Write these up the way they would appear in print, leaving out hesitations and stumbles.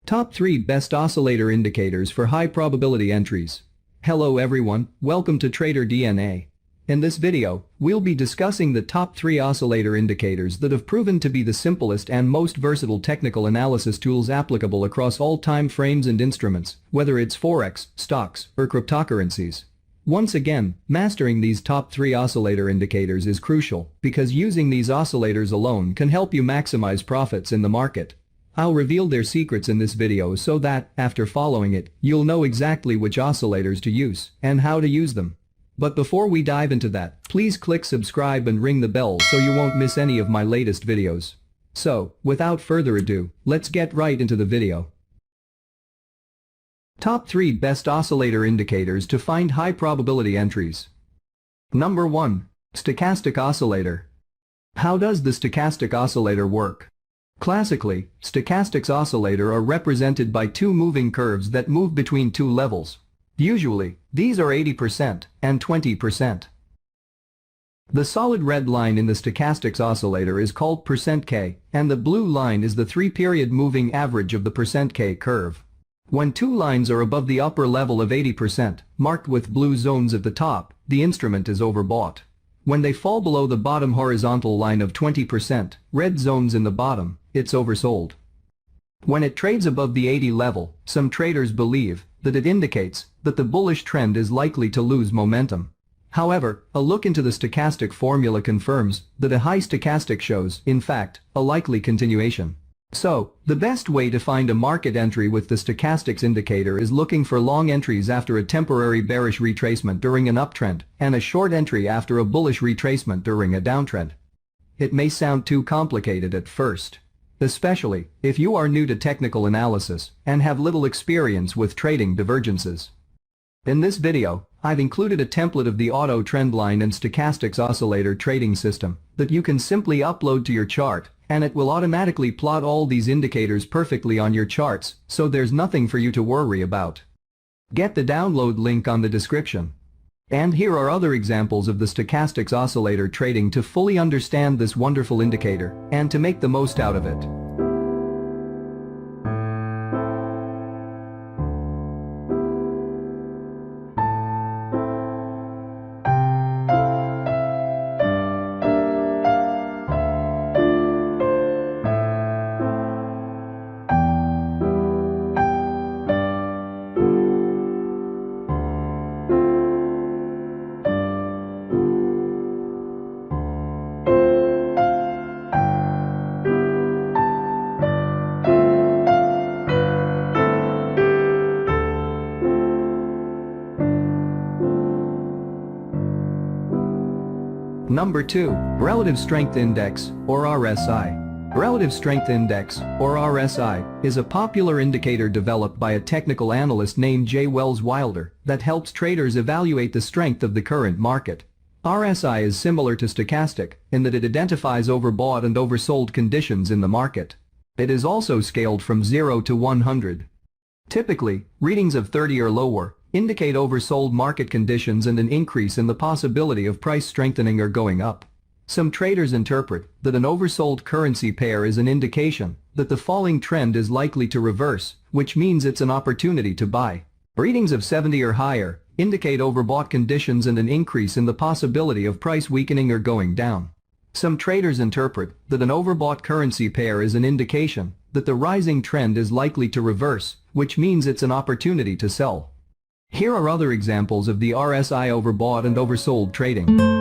Top 3 Best Oscillator Indicators for High Probability Entries. Hello everyone, welcome to Trader DNA. In this video, we'll be discussing the top 3 oscillator indicators that have proven to be the simplest and most versatile technical analysis tools applicable across all time frames and instruments, whether it's forex, stocks, or cryptocurrencies. Once again, mastering these top 3 oscillator indicators is crucial because using these oscillators alone can help you maximize profits in the market. I'll reveal their secrets in this video so that, after following it, you'll know exactly which oscillators to use and how to use them. But before we dive into that, please click subscribe and ring the bell so you won't miss any of my latest videos. So, without further ado, let's get right into the video. Top 3 Best Oscillator Indicators to Find High Probability Entries. Number 1. Stochastic Oscillator. How does the stochastic oscillator work? Classically, stochastics oscillator are represented by two moving curves that move between two levels. Usually, these are 80% and 20%. The solid red line in the stochastics oscillator is called %K, and the blue line is the 3-period moving average of the %K curve. When two lines are above the upper level of 80%, marked with blue zones at the top, the instrument is overbought. When they fall below the bottom horizontal line of 20%, red zones in the bottom, it's oversold. When it trades above the 80 level, some traders believe that it indicates that the bullish trend is likely to lose momentum. However, a look into the stochastic formula confirms that a high stochastic shows, in fact, a likely continuation. So, the best way to find a market entry with the stochastics indicator is looking for long entries after a temporary bearish retracement during an uptrend and a short entry after a bullish retracement during a downtrend. It may sound too complicated at first, especially if you are new to technical analysis and have little experience with trading divergences. In this video, I've included a template of the auto trendline and stochastics oscillator trading system that you can simply upload to your chart, and it will automatically plot all these indicators perfectly on your charts, so there's nothing for you to worry about. Get the download link on the description. And here are other examples of the stochastics oscillator trading to fully understand this wonderful indicator and to make the most out of it. Number 2. Relative Strength Index, or RSI. Relative Strength Index, or RSI, is a popular indicator developed by a technical analyst named J. Wells Wilder that helps traders evaluate the strength of the current market. RSI is similar to stochastic in that it identifies overbought and oversold conditions in the market. It is also scaled from 0 to 100. Typically, readings of 30 or lower indicate oversold market conditions and an increase in the possibility of price strengthening or going up. Some traders interpret that an oversold currency pair is an indication that the falling trend is likely to reverse, which means it's an opportunity to buy. Readings of 70 or higher indicate overbought conditions and an increase in the possibility of price weakening or going down. Some traders interpret that an overbought currency pair is an indication that the rising trend is likely to reverse, which means it's an opportunity to sell. Here are other examples of the RSI overbought and oversold trading.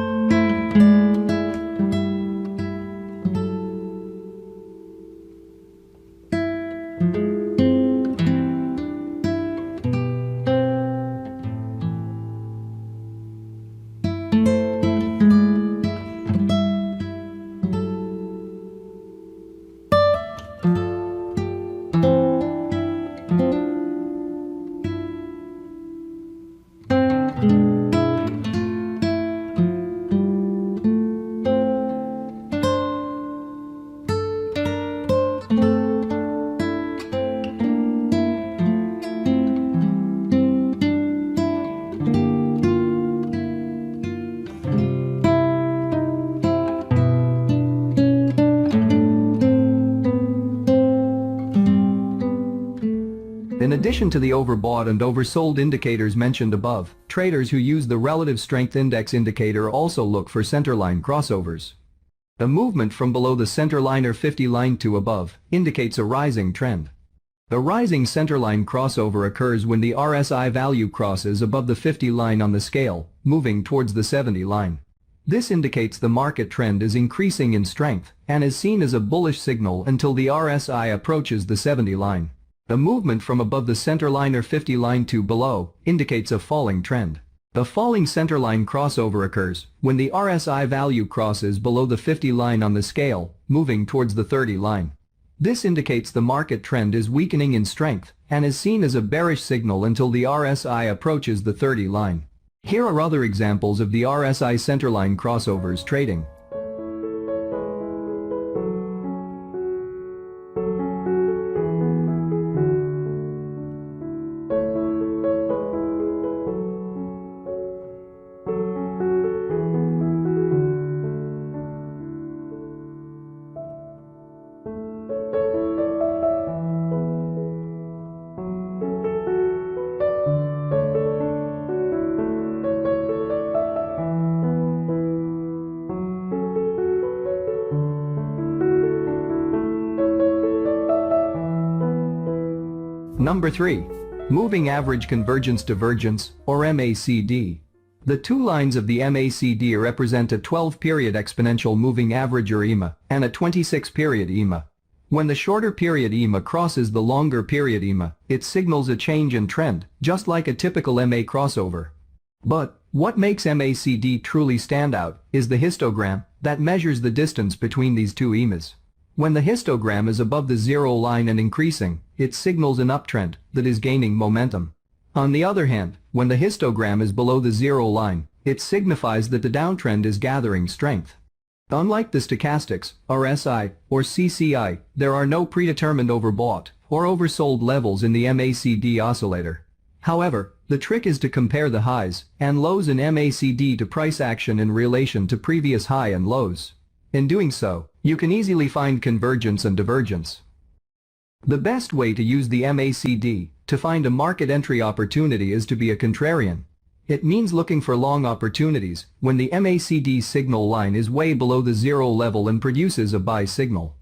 In addition to the overbought and oversold indicators mentioned above, traders who use the relative strength index indicator also look for centerline crossovers. A movement from below the centerline or 50 line to above indicates a rising trend. A rising centerline crossover occurs when the RSI value crosses above the 50 line on the scale, moving towards the 70 line. This indicates the market trend is increasing in strength and is seen as a bullish signal until the RSI approaches the 70 line. A movement from above the centerline or 50 line to below indicates a falling trend. A falling centerline crossover occurs when the RSI value crosses below the 50 line on the scale, moving towards the 30 line. This indicates the market trend is weakening in strength and is seen as a bearish signal until the RSI approaches the 30 line. Here are other examples of the RSI centerline crossovers trading. Number 3. Moving Average Convergence Divergence, or MACD. The two lines of the MACD represent a 12-period exponential moving average or EMA and a 26-period EMA. When the shorter period EMA crosses the longer period EMA, it signals a change in trend, just like a typical MA crossover. But what makes MACD truly stand out is the histogram that measures the distance between these two EMAs. When the histogram is above the zero line and increasing, it signals an uptrend that is gaining momentum. On the other hand, when the histogram is below the zero line, it signifies that the downtrend is gathering strength. Unlike the stochastics, RSI, or CCI, there are no predetermined overbought or oversold levels in the MACD oscillator. However, the trick is to compare the highs and lows in MACD to price action in relation to previous high and lows. In doing so, you can easily find convergence and divergence. The best way to use the MACD to find a market entry opportunity is to be a contrarian. It means looking for long opportunities when the MACD signal line is way below the zero level and produces a buy signal.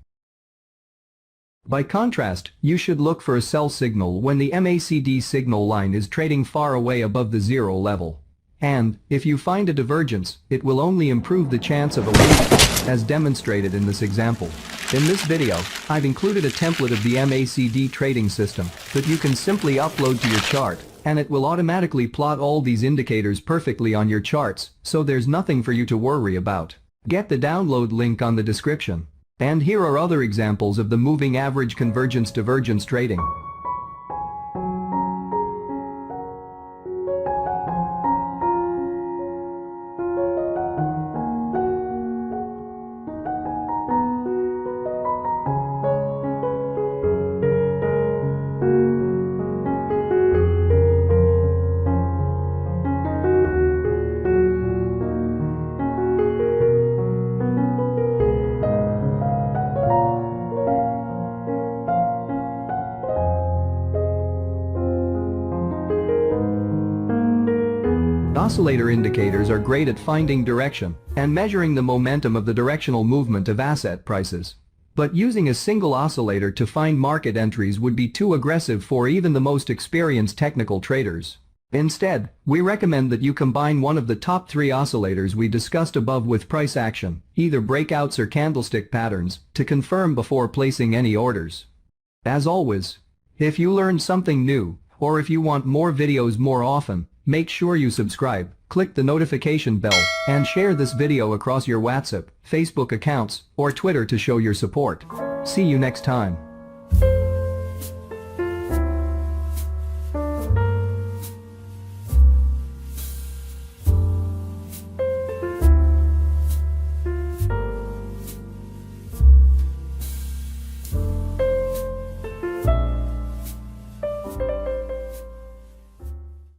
By contrast, you should look for a sell signal when the MACD signal line is trading far away above the zero level. And, if you find a divergence, it will only improve the chance of a win, as demonstrated in this example. In this video, I've included a template of the MACD trading system that you can simply upload to your chart, and it will automatically plot all these indicators perfectly on your charts, so there's nothing for you to worry about. Get the download link on the description. And here are other examples of the moving average convergence divergence trading. Oscillator indicators are great at finding direction and measuring the momentum of the directional movement of asset prices. But using a single oscillator to find market entries would be too aggressive for even the most experienced technical traders. Instead, we recommend that you combine one of the top 3 oscillators we discussed above with price action, either breakouts or candlestick patterns, to confirm before placing any orders. As always, if you learned something new, or if you want more videos more often, make sure you subscribe, click the notification bell, and share this video across your WhatsApp, Facebook accounts, or Twitter to show your support. See you next time.